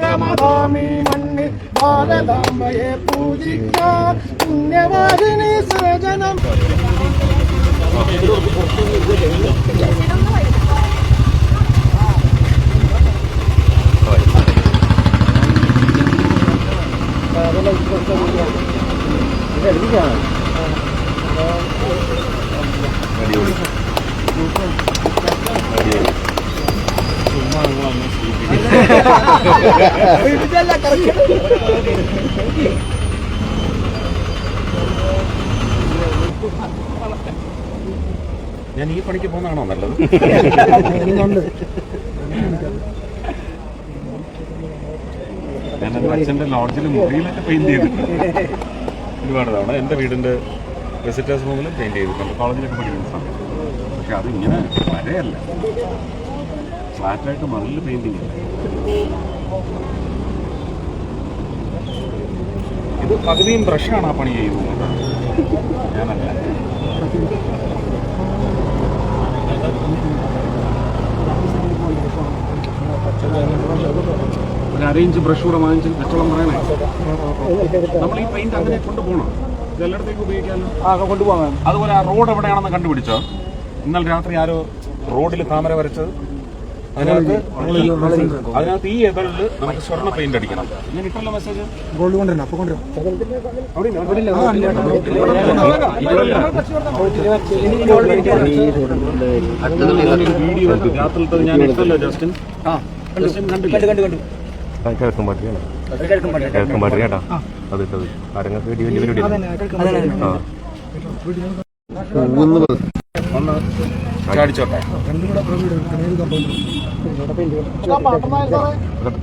പവിത്രമതാമീ മണ്ണിൽ ഭാരതാംബയെ പൂജിക്കാം. പുണ്യവാഹിനി സേചനം ഞാൻ ഈ പണിക്ക് പോകുന്നതാണോ നല്ലത്? ഞാൻ എൻ്റെ അച്ഛൻ്റെ ലോഡ്ജിൽ മുറിയിലൊക്കെ പെയിന്റ് ചെയ്തിട്ടുണ്ട് ഒരുപാട് തവണ. എൻ്റെ വീടിൻ്റെ വിസിറ്റേഴ്സ് റൂമിലും പെയിന്റ് ചെയ്തിട്ടുണ്ട് കോളേജിലൊക്കെ പഠിക്കുന്ന സമയത്ത്. പക്ഷെ അത് ഇങ്ങനെ വരയല്ല, ഫ്ലാറ്റായിട്ട് മറിൽ പെയിന്റിങ് അല്ല. ഇത് പകുതിയും ബ്രഷാണ് ആ പണി ചെയ്യുന്നത്, ഞാനല്ല. ഒരു അരയിഞ്ച് ബ്രഷ് കൂടെ വാങ്ങിച്ച് കച്ചവടം പറയണേ. നമ്മൾ ഈ പെയിന്റ് അങ്ങനെ കൊണ്ടുപോകണം, ഇതെല്ലായിടത്തേക്ക് ഉപയോഗിക്കാമല്ലോ, കൊണ്ടുപോകാം. അതുപോലെ ആ റോഡ് എവിടെയാണെന്ന് കണ്ടുപിടിച്ചോ? ഇന്നലെ രാത്രി ആരോ റോഡിൽ താമര വരച്ചത്, അതിനകത്ത് ഈ എതളില് നമുക്ക് സ്വർണ്ണ പെയിന്റ് അടിക്കണം. ഞാൻ ഇട്ടല്ലോ മെസ്സേജ്. ഗോൾഡ് കൊണ്ടുവരണം, അപ്പൊ കൊണ്ടുവരാം. വീഡിയോ രാത്രിത്തെ ഞാൻ ഇട്ടല്ലോ ജസ്റ്റിൻ. കിഴക്കും പാട്ടിയാട്ടാ അത് ഇട്ടത് ആരങ്ങൾക്ക് വലിയ പരിപാടി അടിച്ചോട്ടെ.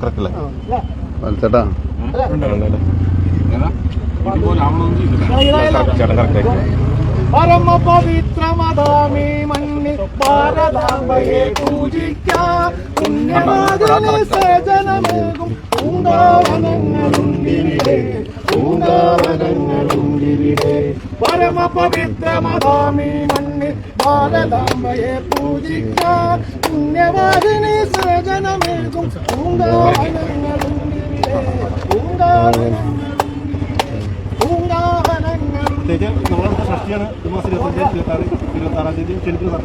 കറക്റ്റല്ലേ ചേട്ടാ? ഇതുപോലെ ആവണമെങ്കിൽ പരമ പവിത്രമതാമീ മണ്ണിൽ ഭാരതാംബയെ പൂജിക്കാം. പുണ്യവാഹിനി സേചനമേകും പൂങ്കാവനങ്ങളുണ്ടിവിടെ, പൂങ്കാവനങ്ങളുണ്ടിവിടെ. പരമ പവിത്രമതാമീ മണ്ണിൽ ഭാരതാംബയെ പൂജിക്കാം. പുണ്യവാഹിനി സേചനമേകും പൂങ്കാവനങ്ങളുണ്ടിവിടെ, പൂങ്കാവനങ്ങൾ. നമ്മുടെ ഷഷ്ടിയാണ് ഈ മാസം 25, 26, 26-ാം തീയതി ക്ഷണിക്കുന്നു.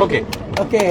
Okay okay.